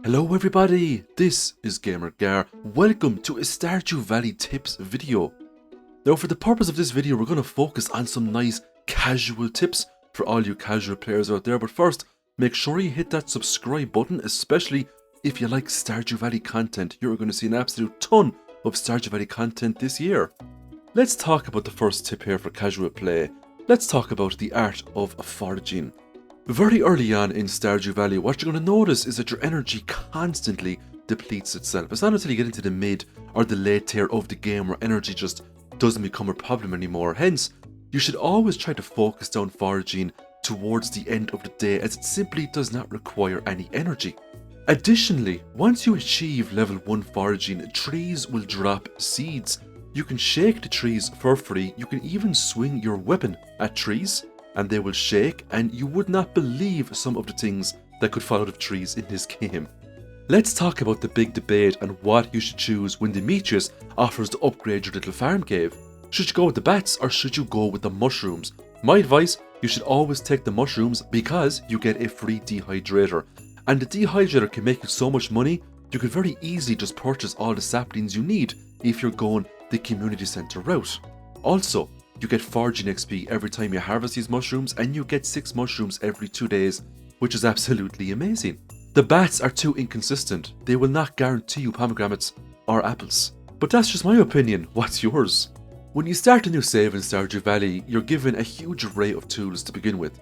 Hello everybody, this is Gamer Gar. Welcome to a Stardew Valley tips video. Now for the purpose of this video, we're going to focus on some nice casual tips for all you casual players out there. But first, make sure you hit that subscribe button, especially if you like Stardew Valley content. You're going to see an absolute ton of Stardew Valley content this year. Let's talk about the first tip here for casual play. Let's talk about the art of foraging. Very early on in Stardew Valley, what you're going to notice is that your energy constantly depletes itself. It's not until you get into the mid or the late tier of the game where energy just doesn't become a problem anymore. Hence, you should always try to focus down foraging towards the end of the day, as it simply does not require any energy. Additionally, once you achieve level 1 foraging, trees will drop seeds. You can shake the trees for free. You can even swing your weapon at trees and they will shake, and you would not believe some of the things that could fall out of trees in this game. Let's talk about the big debate on what you should choose when Demetrius offers to upgrade your little farm cave. Should you go with the bats or should you go with the mushrooms? My advice, you should always take the mushrooms because you get a free dehydrator. And the dehydrator can make you so much money, you can very easily just purchase all the saplings you need if you're going the community center route. Also, you get foraging XP every time you harvest these mushrooms, and you get 6 mushrooms every 2 days, which is absolutely amazing. The bats are too inconsistent. They will not guarantee you pomegranates or apples. But that's just my opinion. What's yours? When you start a new save in Stardew Valley, you're given a huge array of tools to begin with.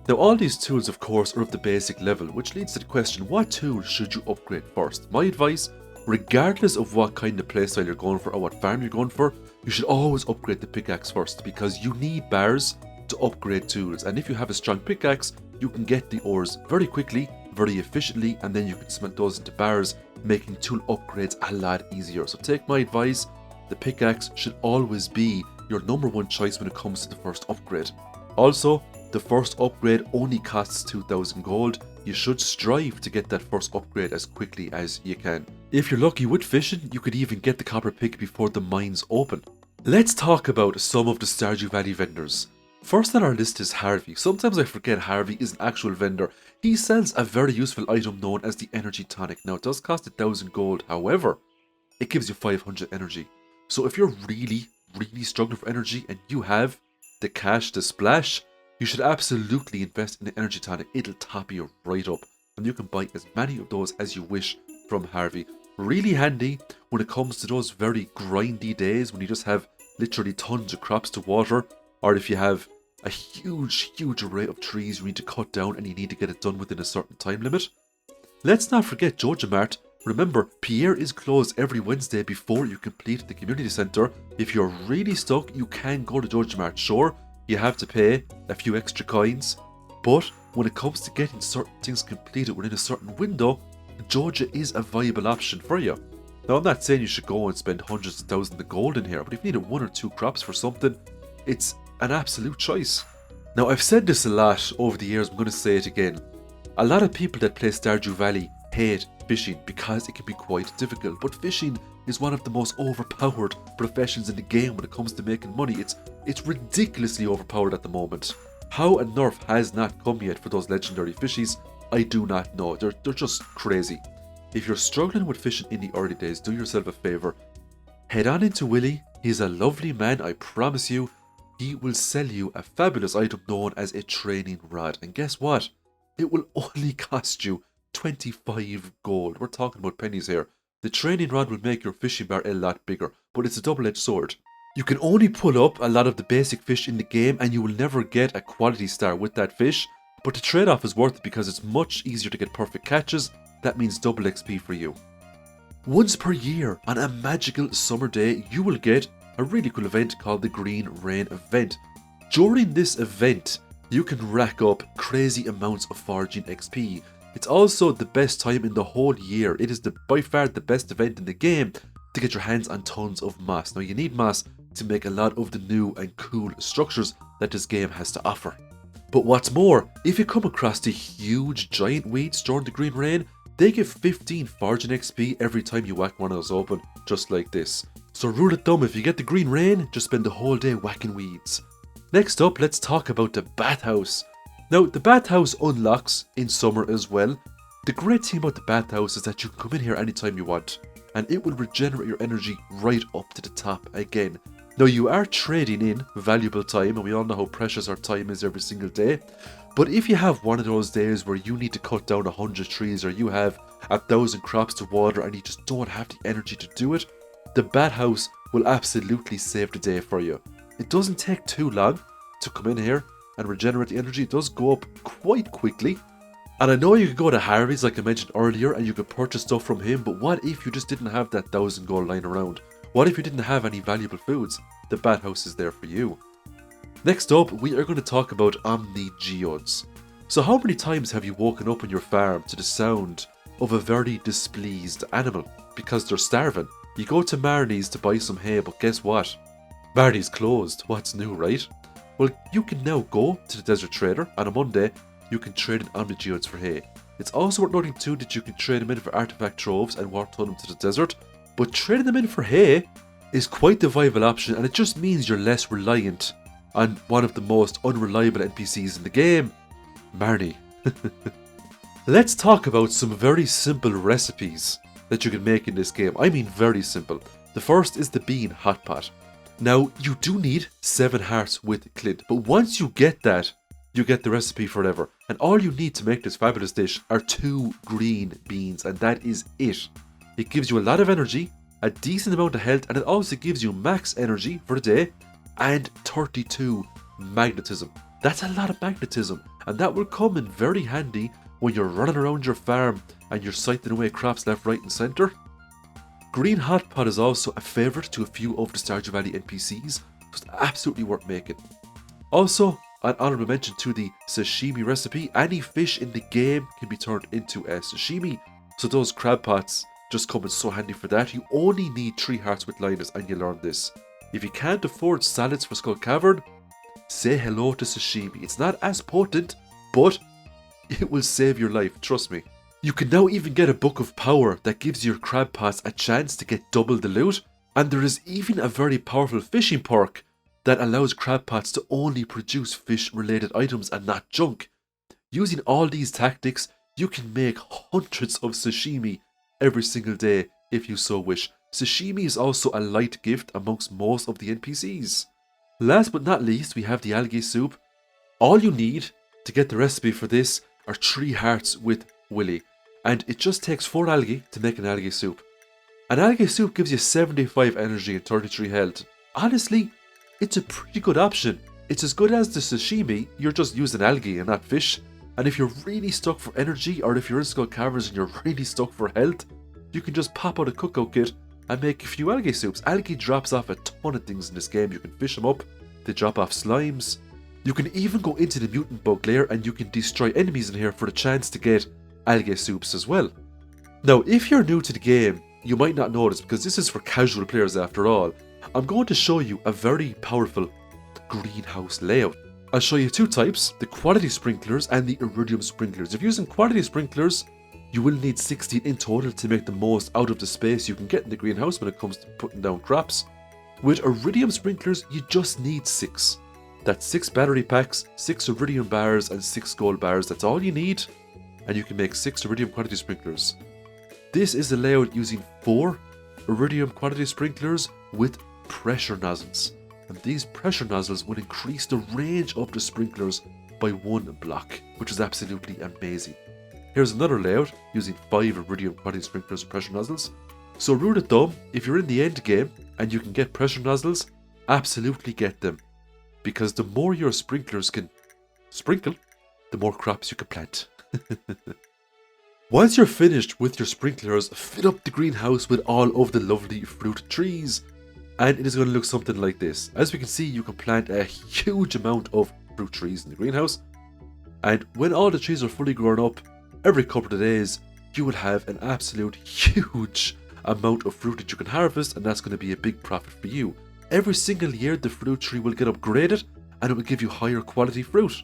Now all these tools of course are of the basic level, which leads to the question, what tool should you upgrade first? My advice, regardless of what kind of playstyle you're going for or what farm you're going for, you should always upgrade the pickaxe first, because you need bars to upgrade tools, and if you have a strong pickaxe, you can get the ores very quickly, very efficiently, and then you can smelt those into bars, making tool upgrades a lot easier. So take my advice, the pickaxe should always be your number one choice when it comes to the first upgrade. Also, the first upgrade only costs 2,000 gold. You should strive to get that first upgrade as quickly as you can. If you're lucky with fishing, you could even get the copper pick before the mines open. Let's talk about some of the Stardew Valley vendors. First on our list is Harvey. Sometimes I forget Harvey is an actual vendor. He sells a very useful item known as the energy tonic. Now it does cost 1,000 gold, however, it gives you 500 energy. So if you're really struggling for energy and you have the cash to splash, you should absolutely invest in the energy tonic. It'll top you right up, and you can buy as many of those as you wish from Harvey. Really handy when it comes to those very grindy days when you just have literally tons of crops to water, or if you have a huge array of trees you need to cut down and you need to get it done within a certain time limit. Let's not forget Joja Mart. Remember, Pierre is closed every Wednesday before you complete the community center. If you're really stuck, you can go to Joja Mart. Sure, you have to pay a few extra coins, but when it comes to getting certain things completed within a certain window, Joja is a viable option for you. Now I'm not saying you should go and spend hundreds of thousands of gold in here, but if you need 1 or 2 crops for something, it's an absolute choice. Now I've said this a lot over the years, I'm going to say it again. A lot of people that play Stardew Valley hate fishing because it can be quite difficult, but fishing is one of the most overpowered professions in the game when it comes to making money. It's ridiculously overpowered at the moment. How a nerf has not come yet for those legendary fishies, I do not know. They're just crazy. If you're struggling with fishing in the early days, do yourself a favour. Head on into Willy. He's a lovely man, I promise you. He will sell you a fabulous item known as a training rod. And guess what? It will only cost you 25 gold. We're talking about pennies here. The training rod will make your fishing bar a lot bigger, but it's a double-edged sword. You can only pull up a lot of the basic fish in the game and you will never get a quality star with that fish, but the trade-off is worth it because it's much easier to get perfect catches. That means double XP for you. Once per year, on a magical summer day, you will get a really cool event called the Green Rain event. During this event, you can rack up crazy amounts of foraging XP. It's also the best time in the whole year. It is by far the best event in the game to get your hands on tons of moss. Now you need moss to make a lot of the new and cool structures that this game has to offer. But what's more, if you come across the huge giant weeds during the Green Rain, they give 15 foraging XP every time you whack one of those open, just like this. So rule of thumb, if you get the Green Rain, just spend the whole day whacking weeds. Next up, let's talk about the bathhouse. Now, the bathhouse unlocks in summer as well, The great thing about the bathhouse is that you can come in here anytime you want, and it will regenerate your energy right up to the top again. Now you are trading in valuable time, and we all know how precious our time is every single day. But if you have one of those days where you need to cut down 100 trees, or you have 1,000 crops to water and you just don't have the energy to do it, the bathhouse will absolutely save the day for you. It doesn't take too long to come in here and regenerate the energy. It does go up quite quickly. And I know you could go to Harvey's like I mentioned earlier and you could purchase stuff from him, but what if you just didn't have that 1,000 gold lying around? What if you didn't have any valuable foods? The bathhouse is there for you. Next up, we are going to talk about Omni Geodes. So how many times have you woken up on your farm to the sound of a very displeased animal? Because they're starving. You go to Marnie's to buy some hay, but guess what? Marnie's closed. What's new, right? Well, you can now go to the Desert Trader on a Monday. You can trade in Omni Geodes for hay. It's also worth noting too that you can trade them in for artifact troves and warp them to the desert. But trading them in for hay is quite the viable option, and it just means you're less reliant on one of the most unreliable NPCs in the game, Marnie. Let's talk about some very simple recipes that you can make in this game. I mean very simple. The first is the bean hot pot. Now, you do need 7 hearts with Clint, but once you get that, you get the recipe forever. And all you need to make this fabulous dish are 2 green beans, and that is it. It gives you a lot of energy, a decent amount of health, and it also gives you max energy for the day, and 32 magnetism. That's a lot of magnetism, and that will come in very handy when you're running around your farm and you're scything away crops left, right and centre. Green Hot Pot is also a favourite to a few of the Stardew Valley NPCs, so it's absolutely worth making. Also, an honourable mention to the sashimi recipe. Any fish in the game can be turned into a sashimi, so those crab pots just come in so handy for that. You only need 3 hearts with Linus and you learn this. If you can't afford salads for Skull Cavern, say hello to sashimi. It's not as potent, but it will save your life, trust me. You can now even get a Book of Power that gives your crab pots a chance to get double the loot, and there is even a very powerful fishing perk that allows crab pots to only produce fish related items and not junk. Using all these tactics, you can make hundreds of sashimi every single day if you so wish. Sashimi is also a light gift amongst most of the NPCs. Last but not least, we have the algae soup. All you need to get the recipe for this are 3 hearts with Willy, and it just takes 4 algae to make an algae soup. An algae soup gives you 75 energy and 33 health. Honestly, it's a pretty good option. It's as good as the sashimi, you're just using algae and not fish. And if you're really stuck for energy, or if you're in Skull Caverns and you're really stuck for health, you can just pop out a cookout kit and make a few algae soups. Algae drops off a ton of things in this game. You can fish them up, they drop off slimes. You can even go into the mutant bug lair and you can destroy enemies in here for the chance to get algae soups as well. Now, if you're new to the game, you might not notice because this is for casual players after all. I'm going to show you a very powerful greenhouse layout. I'll show you 2 types, the quality sprinklers and the iridium sprinklers. If you're using quality sprinklers, you will need 16 in total to make the most out of the space you can get in the greenhouse when it comes to putting down crops. With iridium sprinklers, you just need 6. That's 6 battery packs, 6 iridium bars and 6 gold bars. That's all you need, and you can make 6 iridium quality sprinklers. This is the layout using 4 iridium quality sprinklers with pressure nozzles. And these pressure nozzles will increase the range of the sprinklers by 1 block, which is absolutely amazing. Here's another layout using 5 iridium quality sprinklers and pressure nozzles. So rule of thumb, if you're in the end game and you can get pressure nozzles, absolutely get them. Because the more your sprinklers can sprinkle, the more crops you can plant. Once you're finished with your sprinklers, fill up the greenhouse with all of the lovely fruit trees. And it is going to look something like this. As we can see, you can plant a huge amount of fruit trees in the greenhouse. And when all the trees are fully grown up, every couple of days, you will have an absolute huge amount of fruit that you can harvest, and that's going to be a big profit for you. Every single year, the fruit tree will get upgraded, and it will give you higher quality fruit.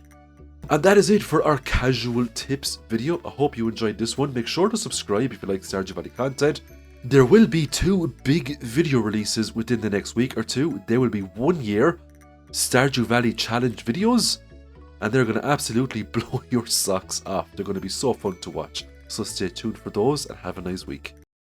And that is it for our casual tips video. I hope you enjoyed this one. Make sure to subscribe if you like Stardew Valley content. There will be 2 big video releases within the next week or 2. There will be 1 year Stardew Valley challenge videos, and they're going to absolutely blow your socks off. They're going to be so fun to watch. so stay tuned for those and have a nice week.